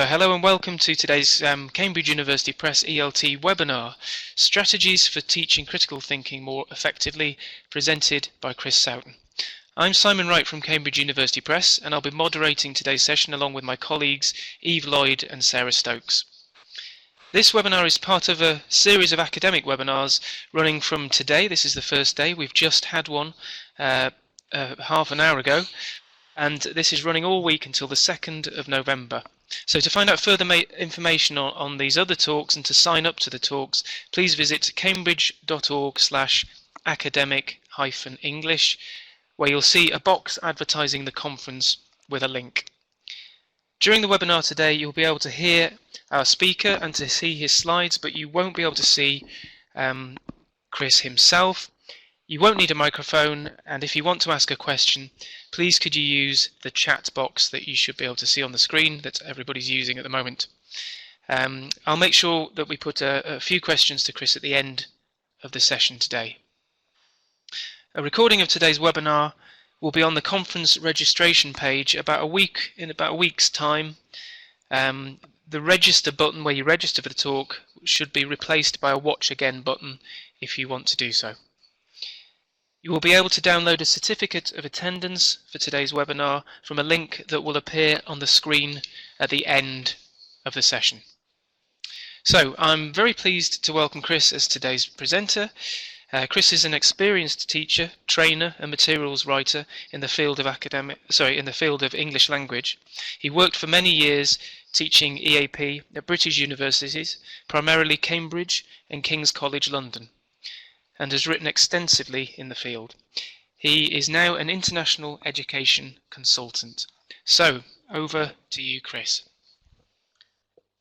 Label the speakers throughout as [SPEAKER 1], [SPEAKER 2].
[SPEAKER 1] Hello and welcome to today's Cambridge University Press ELT webinar, Strategies for Teaching Critical Thinking More Effectively, presented by Chris Sowton. I'm Simon Wright from Cambridge University Press, and I'll be moderating today's session along with my colleagues Eve Lloyd and Sarah Stokes. This webinar is part of a series of academic webinars running from today. This is the first day. We've just had one half an hour ago, and this is running all week until the 2nd of November. So to find out further information on these other talks and to sign up to the talks, please visit cambridge.org/academic-english, where you'll see a box advertising the conference with a link. During the webinar today, you'll be able to hear our speaker and to see his slides, but you won't be able to see Chris himself. You won't need a microphone, and if you want to ask a question, please could you use the chat box that you should be able to see on the screen that everybody's using at the moment. I'll make sure that we put a few questions to Chris at the end of the session today. A recording of today's webinar will be on the conference registration page in about a week's time. The register button where you register for the talk should be replaced by a watch again button if you want to do so. You will be able to download a certificate of attendance for today's webinar from a link that will appear on the screen at the end of the session. So I'm very pleased to welcome Chris as today's presenter. Chris is an experienced teacher, trainer and materials writer in the field of English language. He worked for many years teaching EAP at British universities, primarily Cambridge and King's College London, and has written extensively in the field. He is now an international education consultant. So, over to you, Chris.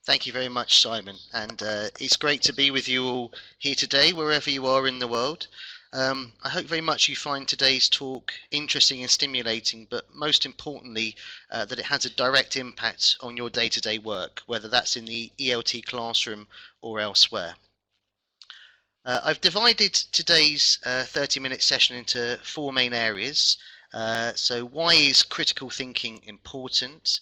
[SPEAKER 2] Thank you very much, Simon, and it's great to be with you all here today, wherever you are in the world. I hope very much you find today's talk interesting and stimulating, but most importantly, that it has a direct impact on your day-to-day work, whether that's in the ELT classroom or elsewhere. I've divided today's 30-minute session into four main areas. So why is critical thinking important?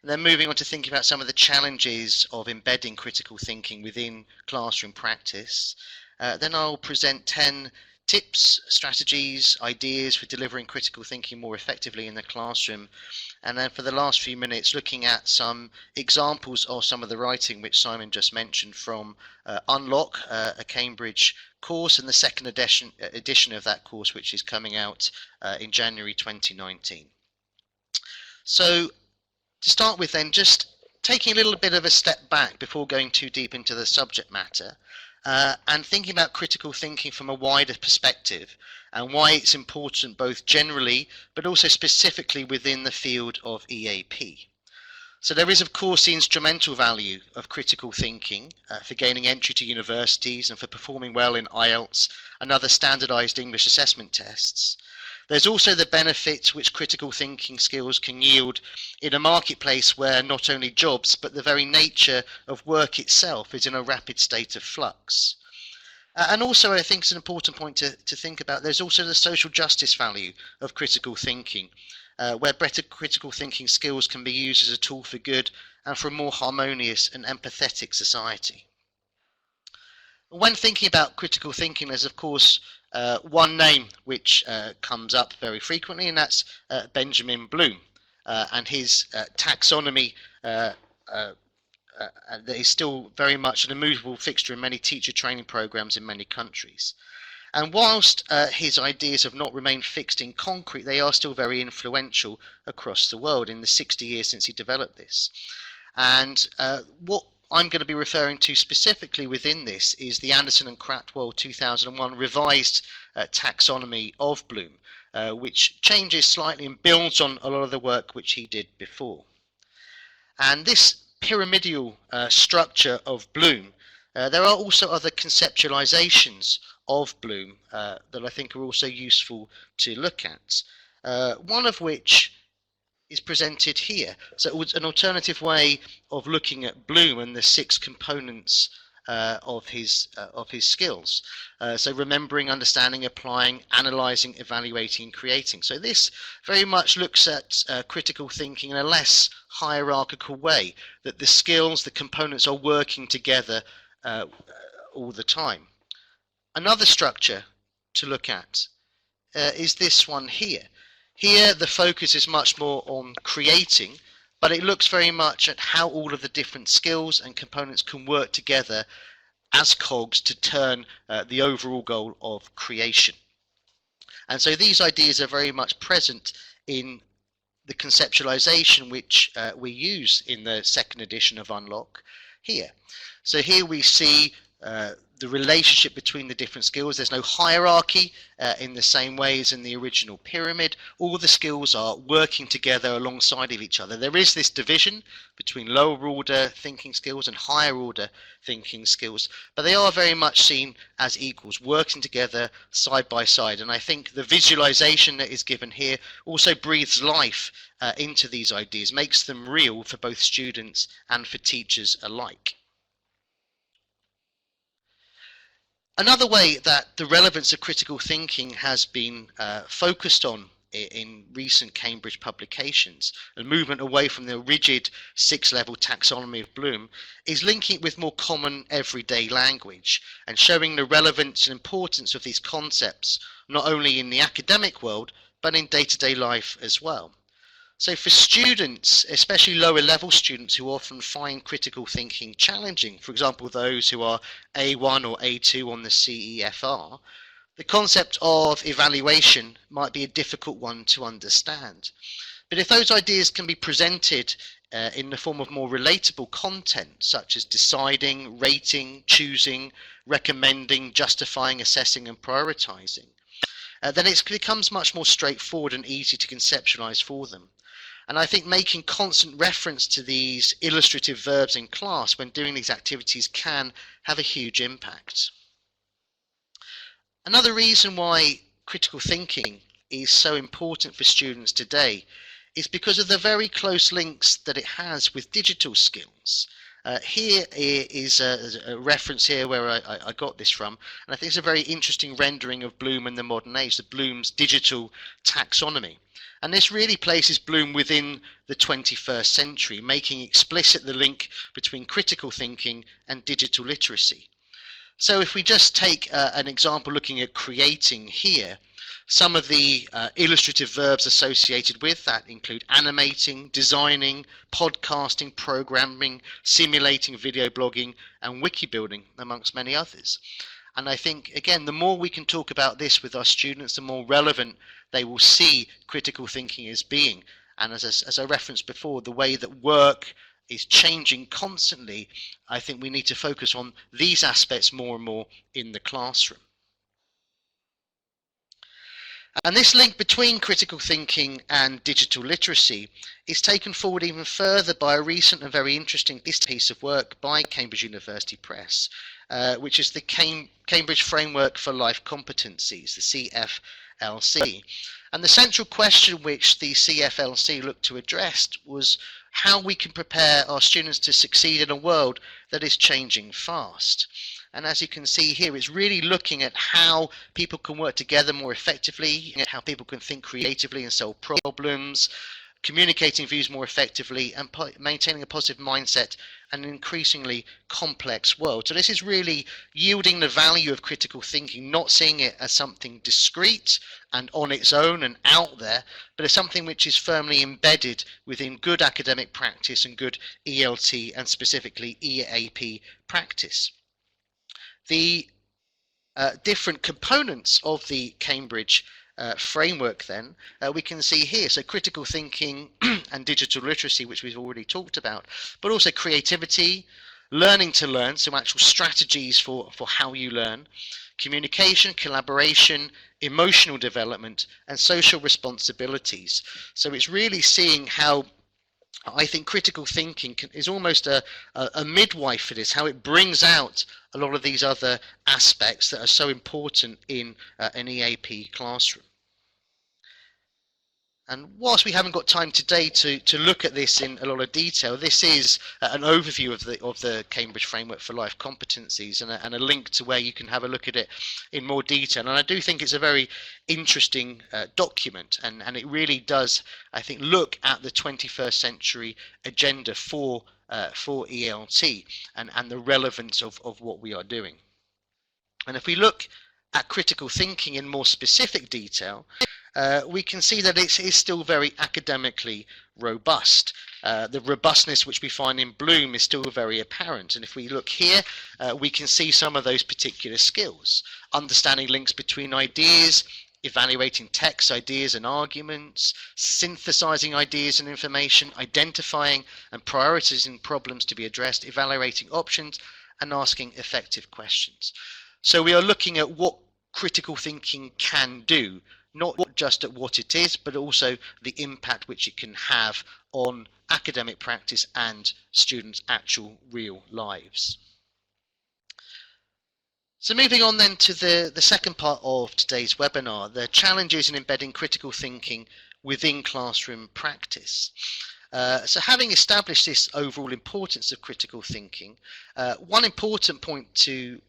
[SPEAKER 2] And then moving on to thinking about some of the challenges of embedding critical thinking within classroom practice. Then I'll present 10 tips, strategies, ideas for delivering critical thinking more effectively in the classroom. And then for the last few minutes, looking at some examples of some of the writing which Simon just mentioned from Unlock, a Cambridge course, and the second edition of that course, which is coming out in January 2019. So to start with then, just taking a little bit of a step back before going too deep into the subject matter, and thinking about critical thinking from a wider perspective and why it's important both generally but also specifically within the field of EAP. So there is of course the instrumental value of critical thinking for gaining entry to universities and for performing well in IELTS and other standardized English assessment tests. There's also the benefits which critical thinking skills can yield in a marketplace where not only jobs but the very nature of work itself is in a rapid state of flux. And also I think it's an important point to think about, there's also the social justice value of critical thinking, where better critical thinking skills can be used as a tool for good and for a more harmonious and empathetic society. When thinking about critical thinking, there's of course one name which comes up very frequently, and that's Benjamin Bloom and his taxonomy that is still very much an immovable fixture in many teacher training programs in many countries. And whilst his ideas have not remained fixed in concrete, they are still very influential across the world in the 60 years since he developed this. And what I'm going to be referring to specifically within this is the Anderson and Cratwell 2001 revised taxonomy of Bloom, which changes slightly and builds on a lot of the work which he did before. And this pyramidal structure of Bloom, there are also other conceptualizations of Bloom that I think are also useful to look at, one of which is presented here. So it was an alternative way of looking at Bloom and the 6 components of his skills. So remembering, understanding, applying, analysing, evaluating, and creating. So this very much looks at critical thinking in a less hierarchical way, that the skills, the components are working together all the time. Another structure to look at is this one here. Here the focus is much more on creating, but it looks very much at how all of the different skills and components can work together as cogs to turn the overall goal of creation. And so these ideas are very much present in the conceptualization which we use in the second edition of Unlock here. So here we see the relationship between the different skills. There's no hierarchy in the same way as in the original pyramid. All the skills are working together alongside of each other. There is this division between lower order thinking skills and higher order thinking skills, but they are very much seen as equals, working together side by side. And I think the visualization that is given here also breathes life into these ideas, makes them real for both students and for teachers alike. Another way that the relevance of critical thinking has been focused on in recent Cambridge publications, a movement away from the rigid six-level taxonomy of Bloom, is linking it with more common everyday language and showing the relevance and importance of these concepts not only in the academic world but in day-to-day life as well. So for students, especially lower level students who often find critical thinking challenging, for example those who are A1 or A2 on the CEFR, the concept of evaluation might be a difficult one to understand. But if those ideas can be presented in the form of more relatable content, such as deciding, rating, choosing, recommending, justifying, assessing and prioritizing, then it becomes much more straightforward and easy to conceptualize for them. And I think making constant reference to these illustrative verbs in class when doing these activities can have a huge impact. Another reason why critical thinking is so important for students today is because of the very close links that it has with digital skills. Here is a reference here where I got this from, and I think it's a very interesting rendering of Bloom in the modern age, the Bloom's digital taxonomy. And this really places Bloom within the 21st century, making explicit the link between critical thinking and digital literacy. So if we just take an example looking at creating here, some of the illustrative verbs associated with that include animating, designing, podcasting, programming, simulating, video blogging, and wiki building, amongst many others. And I think, again, the more we can talk about this with our students, the more relevant they will see critical thinking as being. And as I referenced before, the way that work is changing constantly, I think we need to focus on these aspects more and more in the classroom. And this link between critical thinking and digital literacy is taken forward even further by a recent and very interesting piece of work by Cambridge University Press, which is the Cambridge Framework for Life Competencies, the CFLC. And the central question which the CFLC looked to address was how we can prepare our students to succeed in a world that is changing fast. And as you can see here, it's really looking at how people can work together more effectively, how people can think creatively and solve problems, communicating views more effectively, and maintaining a positive mindset in an increasingly complex world. So this is really yielding the value of critical thinking, not seeing it as something discrete and on its own and out there, but as something which is firmly embedded within good academic practice and good ELT and specifically EAP practice. The different components of the Cambridge framework then we can see here, so critical thinking and digital literacy, which we've already talked about, but also creativity, learning to learn, so actual strategies for how you learn, communication, collaboration, emotional development, and social responsibilities. So it's really seeing how I think critical thinking is almost a midwife for this, how it brings out a lot of these other aspects that are so important in an EAP classroom. And whilst we haven't got time today to look at this in a lot of detail, this is an overview of the Cambridge Framework for Life Competencies, and a link to where you can have a look at it in more detail. And I do think it's a very interesting document, and it really does, I think, look at the 21st century agenda for ELT and the relevance of what we are doing. And if we look at critical thinking in more specific detail, we can see that it is still very academically robust. The robustness which we find in Bloom is still very apparent. And if we look here, we can see some of those particular skills. Understanding links between ideas, evaluating text, ideas and arguments, synthesizing ideas and information, identifying and prioritizing problems to be addressed, evaluating options, and asking effective questions. So we are looking at what critical thinking can do, not just at what it is, but also the impact which it can have on academic practice and students' actual real lives. So moving on then to the second part of today's webinar, the challenges in embedding critical thinking within classroom practice. So having established this overall importance of critical thinking, one important point to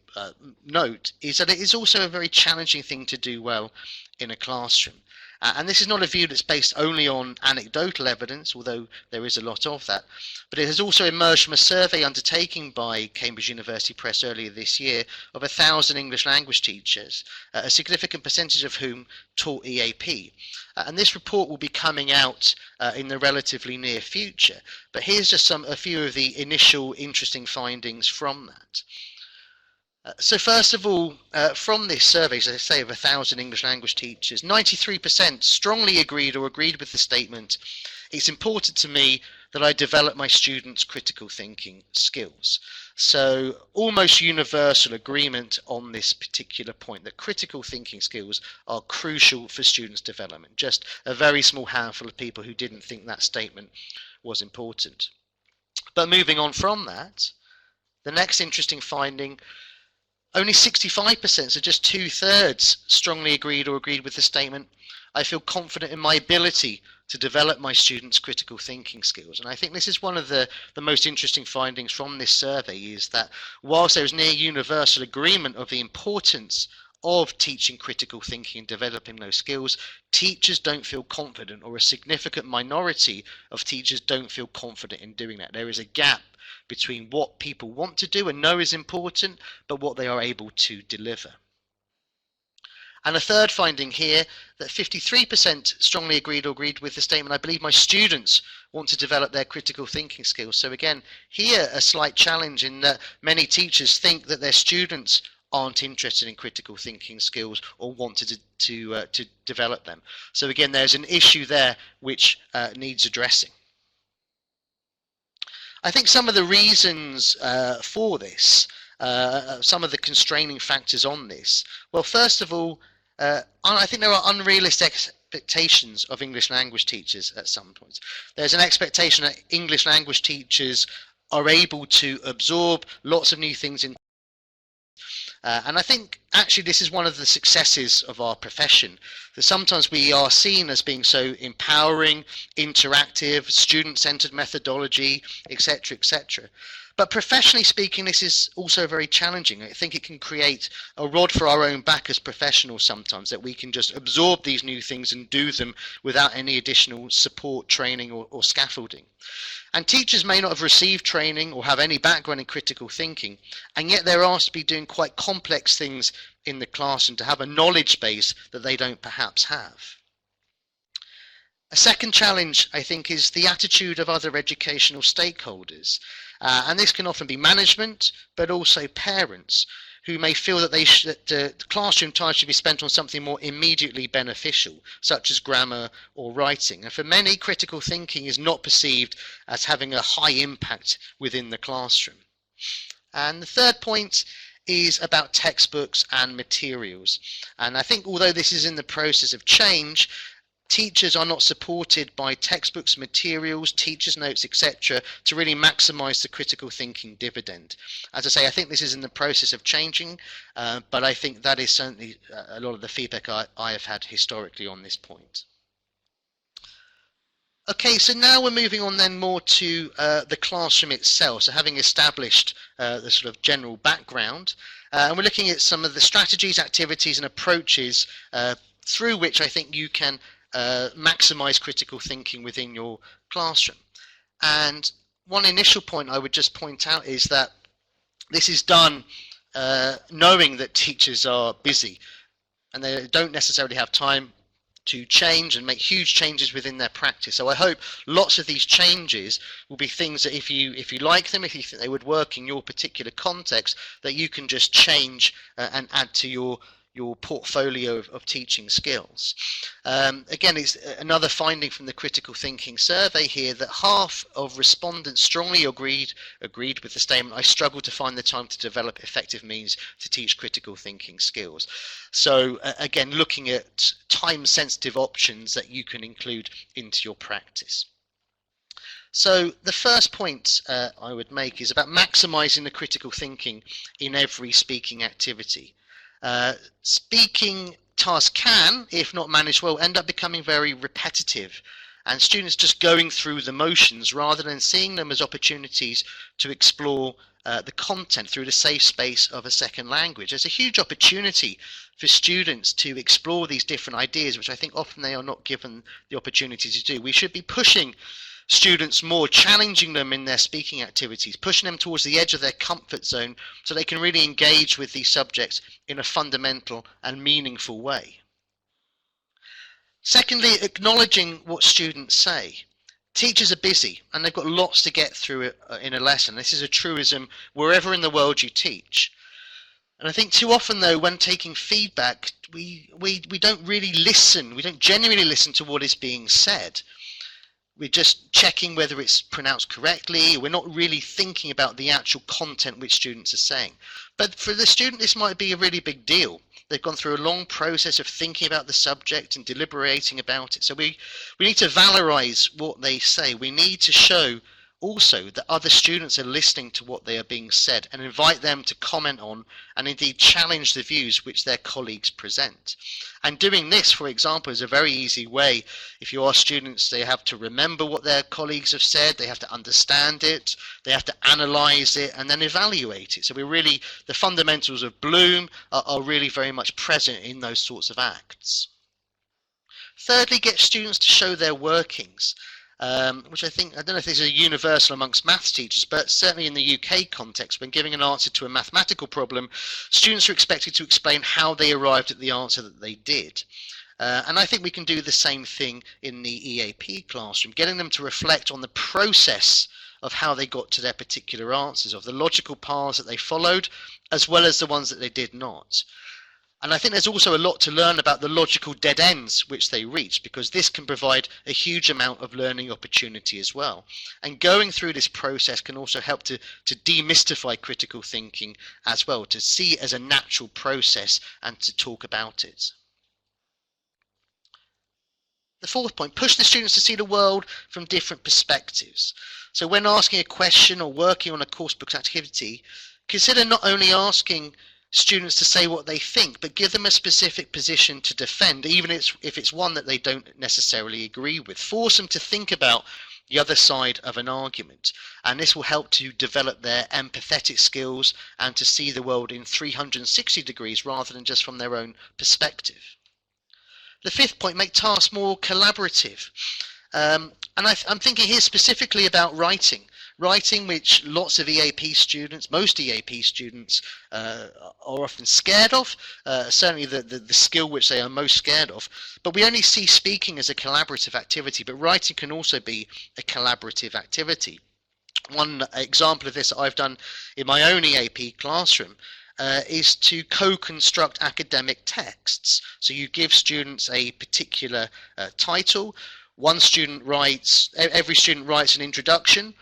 [SPEAKER 2] note is that it is also a very challenging thing to do well in a classroom. And this is not a view that's based only on anecdotal evidence, although there is a lot of that, but it has also emerged from a survey undertaken by Cambridge University Press earlier this year of 1,000 English language teachers, a significant percentage of whom taught EAP. And this report will be coming out in the relatively near future, but here's just a few of the initial interesting findings from that. So first of all, from this survey, as I say, of 1,000 English language teachers, 93% strongly agreed or agreed with the statement, "It's important to me that I develop my students' critical thinking skills." So almost universal agreement on this particular point, that critical thinking skills are crucial for students' development. Just a very small handful of people who didn't think that statement was important. But moving on from that, the next interesting finding, only 65%, so just 2/3, strongly agreed or agreed with the statement, "I feel confident in my ability to develop my students' critical thinking skills." And I think this is one of the most interesting findings from this survey, is that whilst there is near universal agreement of the importance of teaching critical thinking and developing those skills, teachers don't feel confident, or a significant minority of teachers don't feel confident in doing that. There is a gap between what people want to do and know is important, but what they are able to deliver. And a third finding here, that 53% strongly agreed or agreed with the statement, "I believe my students want to develop their critical thinking skills." So again, here a slight challenge in that many teachers think that their students aren't interested in critical thinking skills or want to develop them. So again, there's an issue there which needs addressing. I think some of the reasons for this, some of the constraining factors on this, well, first of all, I think there are unrealistic expectations of English language teachers at some points. There's an expectation that English language teachers are able to absorb lots of new things in and I think actually this is one of the successes of our profession, that sometimes we are seen as being so empowering, interactive, student-centered methodology, etc., etc. But professionally speaking, this is also very challenging. I think it can create a rod for our own back as professionals sometimes, that we can just absorb these new things and do them without any additional support, training, or scaffolding. And teachers may not have received training or have any background in critical thinking, and yet they're asked to be doing quite complex things in the classroom, to have a knowledge base that they don't perhaps have. A second challenge, I think, is the attitude of other educational stakeholders. And this can often be management, but also parents, who may feel that the classroom time should be spent on something more immediately beneficial, such as grammar or writing. And for many, critical thinking is not perceived as having a high impact within the classroom. And the third point is about textbooks and materials. And I think although this is in the process of change, teachers are not supported by textbooks, materials, teachers' notes, etc., to really maximize the critical thinking dividend. As I say, I think this is in the process of changing, but I think that is certainly a lot of the feedback I have had historically on this point. Okay, so now we're moving on then more to the classroom itself. So having established the sort of general background, and we're looking at some of the strategies, activities, and approaches through which I think you can maximize critical thinking within your classroom. And one initial point I would just point out is that this is done knowing that teachers are busy and they don't necessarily have time to change and make huge changes within their practice. So I hope lots of these changes will be things that if you like them, if you think they would work in your particular context, that you can just change and add to your portfolio of teaching skills. Again, it's another finding from the critical thinking survey here that half of respondents strongly agreed with the statement, I struggle to find the time to develop effective means to teach critical thinking skills. So again, looking at time sensitive options that you can include into your practice. So the first point I would make is about maximizing the critical thinking in every speaking activity. Speaking tasks can, if not managed well, end up becoming very repetitive, and students just going through the motions rather than seeing them as opportunities to explore the content through the safe space of a second language. There's a huge opportunity for students to explore these different ideas, which I think often they are not given the opportunity to do. We should be pushing students more, challenging them in their speaking activities, pushing them towards the edge of their comfort zone so they can really engage with these subjects in a fundamental and meaningful way. Secondly, acknowledging what students say. Teachers are busy and they've got lots to get through in a lesson. This is a truism wherever in the world you teach. And I think too often, though, when taking feedback, we don't really listen. We don't genuinely listen to what is being said. We're just checking whether it's pronounced correctly. We're not really thinking about the actual content which students are saying. But for the student, this might be a really big deal. They've gone through a long process of thinking about the subject and deliberating about it. So we need to valorize what they say. We need to show also that other students are listening to what they are being said and invite them to comment on and indeed challenge the views which their colleagues present. And doing this, for example, is a very easy way. If you ask students, they have to remember what their colleagues have said, they have to understand it, they have to analyze it and then evaluate it. So the fundamentals of Bloom are really very much present in those sorts of acts. Thirdly, get students to show their workings. Which I don't know if this is universal amongst maths teachers, but certainly in the UK context, when giving an answer to a mathematical problem, students are expected to explain how they arrived at the answer that they did. And I think we can do the same thing in the EAP classroom, getting them to reflect on the process of how they got to their particular answers, of the logical paths that they followed, as well as the ones that they did not. And I think there's also a lot to learn about the logical dead ends which they reach, because this can provide a huge amount of learning opportunity as well. And going through this process can also help to demystify critical thinking as well, to see it as a natural process and to talk about it. The fourth point, push the students to see the world from different perspectives. So when asking a question or working on a course book activity, consider not only asking students to say what they think, but give them a specific position to defend, even if it's one that they don't necessarily agree with. Force them to think about the other side of an argument, and this will help to develop their empathetic skills and to see the world in 360 degrees rather than just from their own perspective. The fifth point, make tasks more collaborative. And I'm thinking here specifically about writing, which lots of EAP students, most EAP students are often scared of, certainly the skill which they are most scared of. But we only see speaking as a collaborative activity, but writing can also be a collaborative activity. One example of this that I've done in my own EAP classroom is to co-construct academic texts. So you give students a particular title. Every student writes an introduction.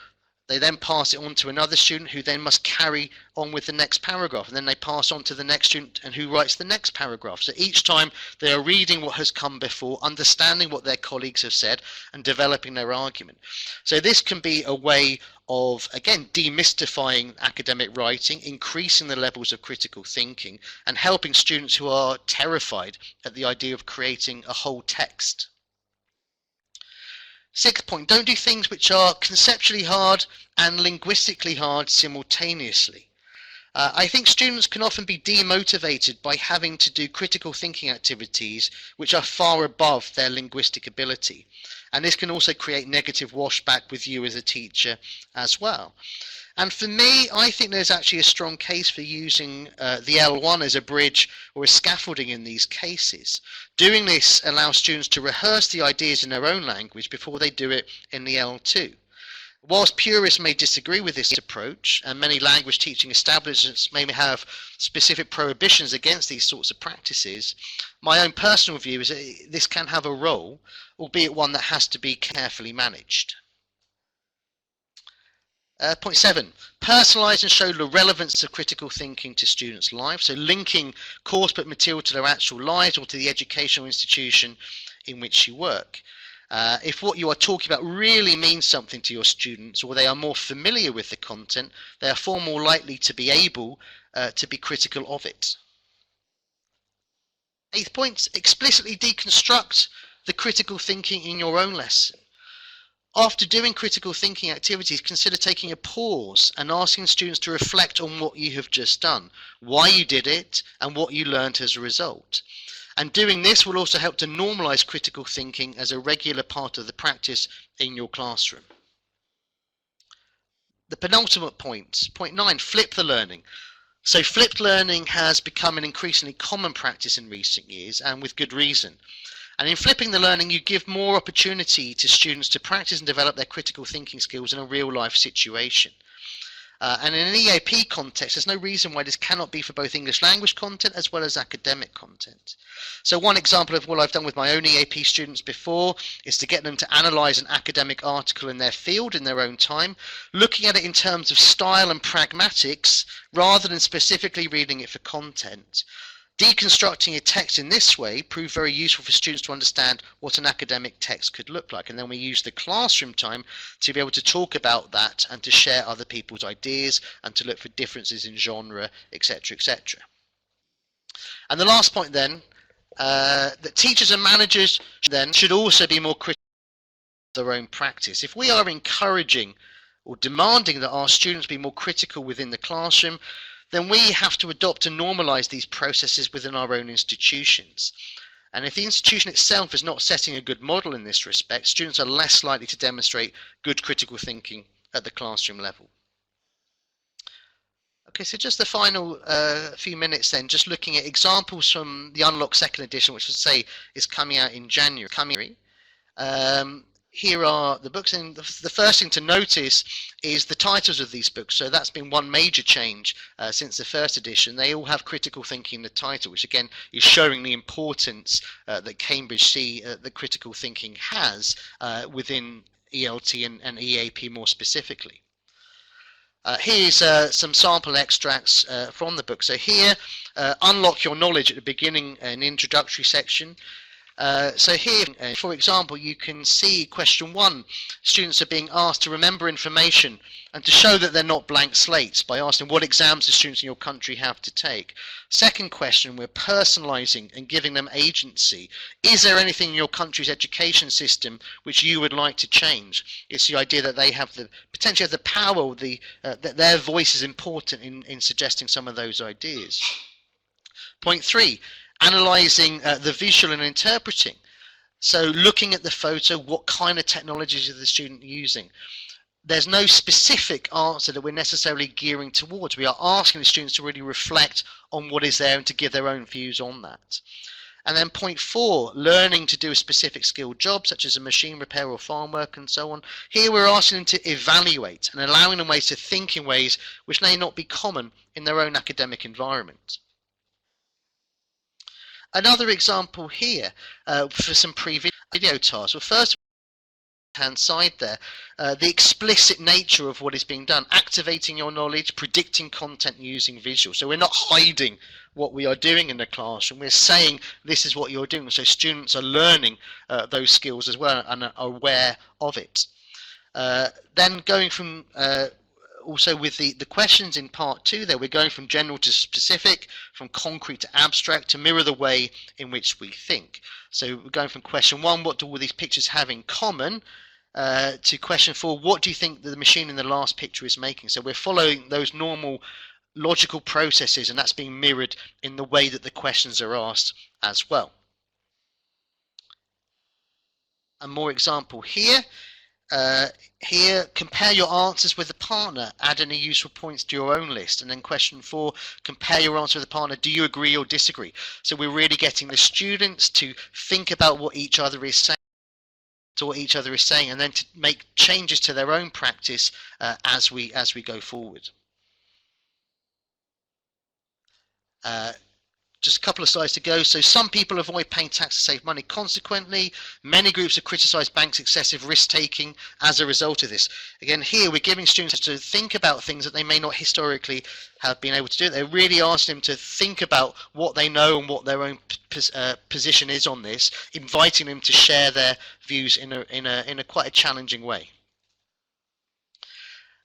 [SPEAKER 2] They then pass it on to another student who then must carry on with the next paragraph, and then they pass on to the next student and who writes the next paragraph. So each time they are reading what has come before, understanding what their colleagues have said and developing their argument. So this can be a way of, again, demystifying academic writing, increasing the levels of critical thinking and helping students who are terrified at the idea of creating a whole text. Sixth point, don't do things which are conceptually hard and linguistically hard simultaneously. I think students can often be demotivated by having to do critical thinking activities which are far above their linguistic ability. And this can also create negative washback with you as a teacher as well. And for me, I think there's actually a strong case for using the L1 as a bridge or a scaffolding in these cases. Doing this allows students to rehearse the ideas in their own language before they do it in the L2. Whilst purists may disagree with this approach, and many language teaching establishments may have specific prohibitions against these sorts of practices, my own personal view is that this can have a role, albeit one that has to be carefully managed. Point 7, personalise and show the relevance of critical thinking to students' lives. So linking coursebook material to their actual lives or to the educational institution in which you work. If what you are talking about really means something to your students, or they are more familiar with the content, they are far more likely to be able to be critical of it. 8th point, explicitly deconstruct the critical thinking in your own lesson. After doing critical thinking activities, consider taking a pause and asking students to reflect on what you have just done, why you did it, and what you learned as a result. And doing this will also help to normalize critical thinking as a regular part of the practice in your classroom. The penultimate point, point 9, flip the learning. So flipped learning has become an increasingly common practice in recent years, and with good reason. And in flipping the learning, you give more opportunity to students to practice and develop their critical thinking skills in a real-life situation. And in an EAP context, there's no reason why this cannot be for both English language content as well as academic content. So one example of what I've done with my own EAP students before is to get them to analyse an academic article in their field in their own time, looking at it in terms of style and pragmatics rather than specifically reading it for content. Deconstructing a text in this way proved very useful for students to understand what an academic text could look like. And then we used the classroom time to be able to talk about that and to share other people's ideas and to look for differences in genre, etc., etc. And the last point then, that teachers and managers then should also be more critical of their own practice. If we are encouraging or demanding that our students be more critical within the classroom, then we have to adopt and normalise these processes within our own institutions. And if the institution itself is not setting a good model in this respect, students are less likely to demonstrate good critical thinking at the classroom level. Okay, so just the final few minutes then, just looking at examples from the Unlock second edition, which I say is coming out in January. Here are the books, and the first thing to notice is the titles of these books. So that's been one major change since the first edition. They all have critical thinking in the title, which again is showing the importance that Cambridge see that critical thinking has within ELT and EAP more specifically. Here's some sample extracts from the book. So here, Unlock Your Knowledge at the beginning, an introductory section. So here, for example, you can see question 1. Students are being asked to remember information and to show that they're not blank slates by asking what exams the students in your country have to take. Second question, we're personalising and giving them agency. Is there anything in your country's education system which you would like to change? It's the idea that they have the potentially have the power, or that their voice is important in suggesting some of those ideas. Point 3. Analysing the visual and interpreting. So looking at the photo, what kind of technologies is the student using? There's no specific answer that we're necessarily gearing towards. We are asking the students to really reflect on what is there and to give their own views on that. And then point 4, learning to do a specific skilled job, such as a machine repair or farm work and so on. Here we're asking them to evaluate and allowing them ways to think in ways which may not be common in their own academic environment. Another example here for some pre-video tasks. Well, first, hand side there, the explicit nature of what is being done, activating your knowledge, predicting content using visual. So we're not hiding what we are doing in the classroom. We're saying this is what you're doing. So students are learning those skills as well and are aware of it. Then going from also with the questions in part 2 there, we're going from general to specific, from concrete to abstract, to mirror the way in which we think. So we're going from question 1, what do all these pictures have in common? to question 4, what do you think the machine in the last picture is making? So we're following those normal logical processes, and that's being mirrored in the way that the questions are asked as well. A more example here. Here, compare your answers with a partner, add any useful points to your own list. And then question 4, compare your answer with a partner, do you agree or disagree? So we're really getting the students to think about what each other is saying, and then to make changes to their own practice as we go forward. Just a couple of slides to go. So some people avoid paying tax to save money. Consequently, many groups have criticised banks' excessive risk-taking as a result of this. Again, here we're giving students to think about things that they may not historically have been able to do. They're really asking them to think about what they know and what their own position is on this, inviting them to share their views in a quite a challenging way.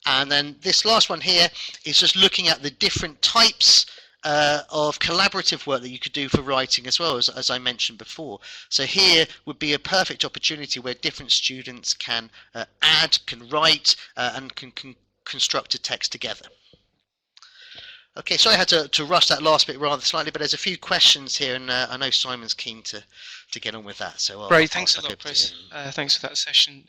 [SPEAKER 2] And then this last one here is just looking at the different types of collaborative work that you could do for writing as well, as I mentioned before. So here would be a perfect opportunity where different students can add, can write, and can construct a text together. Okay, so I had to rush that last bit rather slightly, but there's a few questions here, and I know Simon's keen to get on with that. So
[SPEAKER 1] great, thanks a lot, Chris. Thanks for that session.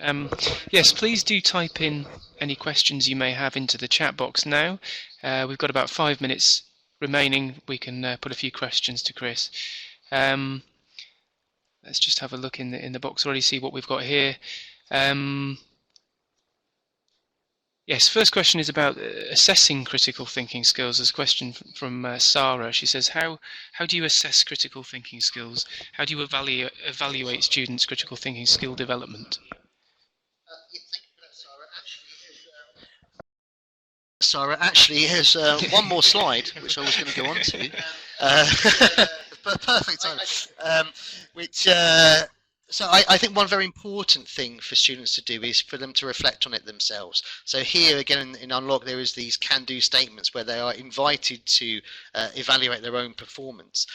[SPEAKER 1] Yes, please do type in any questions you may have into the chat box now. We've got about 5 minutes remaining. We can put a few questions to Chris. Let's just have a look in the box already, see what we've got here. Yes, first question is about assessing critical thinking skills. There's a question from Sarah. She says, how do you assess critical thinking skills? How do you evaluate students' critical thinking skill development?
[SPEAKER 2] Sarah, actually, here's one more slide, which I was going to go on to. Perfect time. So I think one very important thing for students to do is for them to reflect on it themselves. So here again in Unlock there is these can-do statements where they are invited to evaluate their own performance.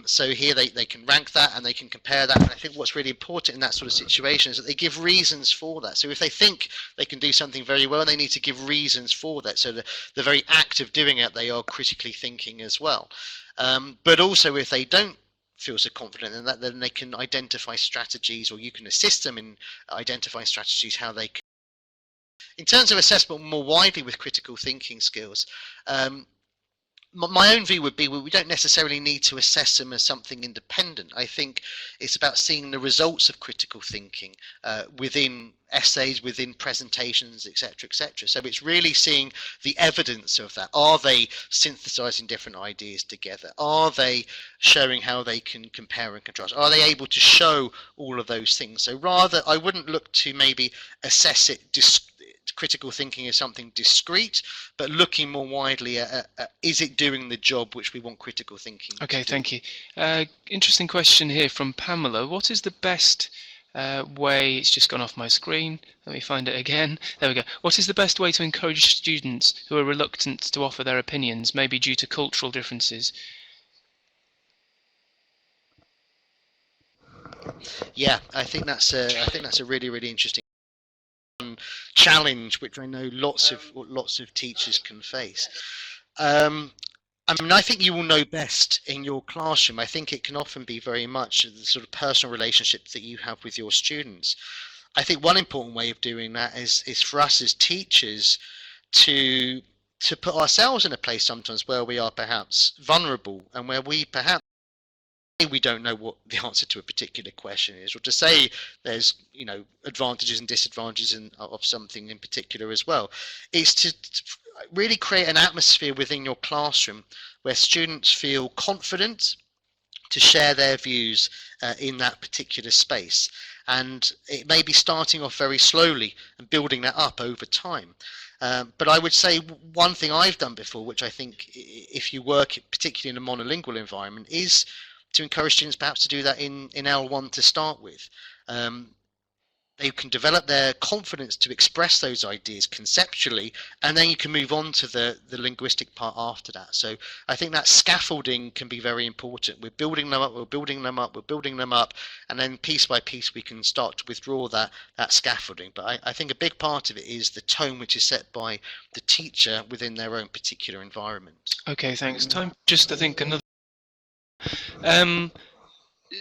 [SPEAKER 2] So here they can rank that and they can compare that, and I think what's really important in that sort of situation is that they give reasons for that. So if they think they can do something very well, they need to give reasons for that. So the very act of doing it, they are critically thinking as well. But also if they don't feel so confident in that, then they can identify strategies, or you can assist them in identifying strategies how they can. In terms of assessment more widely with critical thinking skills, my own view would be we don't necessarily need to assess them as something independent. I think it's about seeing the results of critical thinking within essays, within presentations, etc., etc. So it's really seeing the evidence of that. Are they synthesizing different ideas together? Are they showing how they can compare and contrast? Are they able to show all of those things? So rather, I wouldn't look to maybe assess it critical thinking is something discrete, but looking more widely at is it doing the job which we want critical thinking to do?
[SPEAKER 1] Thank you. Interesting question here from Pamela. What is the best way, it's just gone off my screen, let me find it again, there we go. What is the best way to encourage students who are reluctant to offer their opinions, maybe due to cultural differences?
[SPEAKER 2] Yeah, I think that's a really interesting challenge, which I know lots of teachers can face. I mean, I think you will know best in your classroom. I think it can often be very much the sort of personal relationships that you have with your students. I think one important way of doing that is for us as teachers to put ourselves in a place sometimes where we are perhaps vulnerable and where we perhaps we don't know what the answer to a particular question is, or to say there's advantages and disadvantages of something in particular as well. Is to really create an atmosphere within your classroom where students feel confident to share their views in that particular space, and it may be starting off very slowly and building that up over time. But I would say one thing I've done before, which I think if you work particularly in a monolingual environment, is to encourage students perhaps to do that in L1 to start with. they can develop their confidence to express those ideas conceptually, and then you can move on to the linguistic part after that. So I think that scaffolding can be very important. We're building them up, we're building them up, we're building them up, and then piece by piece we can start to withdraw that scaffolding. But I think a big part of it is the tone which is set by the teacher within their own particular environment.
[SPEAKER 1] Okay, thanks. Time just to think another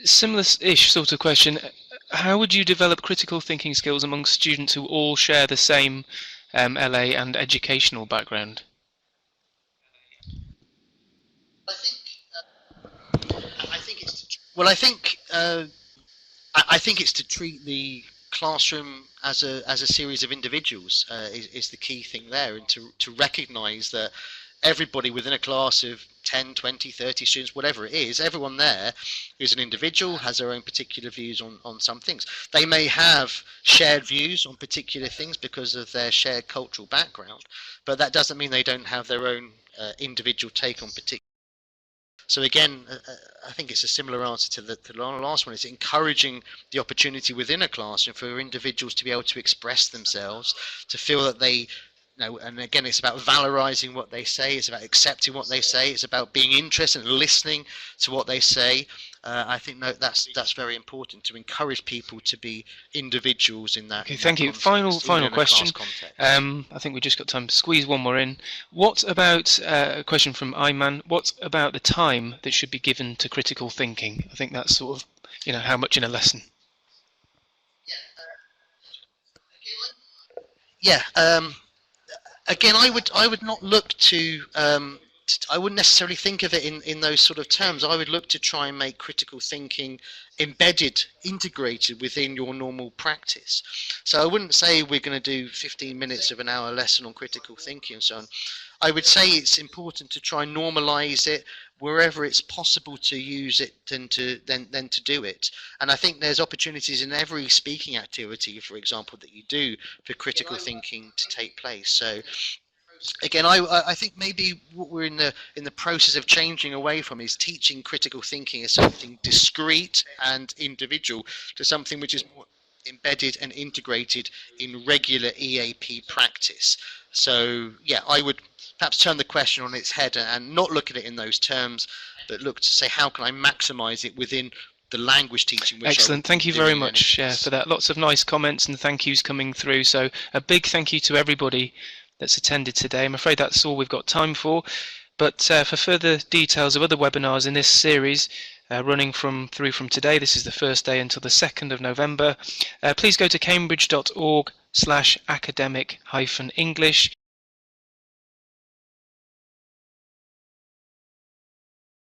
[SPEAKER 1] similar-ish sort of question. How would you develop critical thinking skills among students who all share the same LA and educational background?
[SPEAKER 2] I think it's to treat the classroom as a series of individuals is the key thing there, and to recognize that everybody within a class of 10, 20, 30 students, whatever it is, everyone there is an individual, has their own particular views on some things. They may have shared views on particular things because of their shared cultural background, but that doesn't mean they don't have their own individual take on particular. So again, I think it's a similar answer to the last one. It's encouraging the opportunity within a classroom for individuals to be able to express themselves, to feel that they and again, it's about valorizing what they say, it's about accepting what they say, it's about being interested and listening to what they say. I think that's very important, to encourage people to be individuals in that.
[SPEAKER 1] Okay, thank you. Final question. I think we just got time to squeeze one more in. What about a question from Ayman? What about the time that should be given to critical thinking? I think that's sort of, how much in a lesson.
[SPEAKER 2] Yeah. Again, I would not look to I wouldn't necessarily think of it in those sort of terms. I would look to try and make critical thinking embedded, integrated within your normal practice. So I wouldn't say we're going to do 15 minutes of an hour lesson on critical thinking and so on. I would say it's important to try and normalize it wherever it's possible to use it and then to do it. And I think there's opportunities in every speaking activity, for example, that you do for critical thinking to take place. So again, I think maybe what we're in the process of changing away from is teaching critical thinking as something discrete and individual to something which is more embedded and integrated in regular EAP practice. So yeah, I would perhaps turn the question on its head and not look at it in those terms, but look to say, how can I maximize it within the language teaching?
[SPEAKER 1] Excellent. Thank you very much for that. Lots of nice comments and thank yous coming through. So a big thank you to everybody that's attended today. I'm afraid that's all we've got time for, but for further details of other webinars in this series running from today, this is the first day, until the 2nd of November, please go to cambridge.org/academic-english.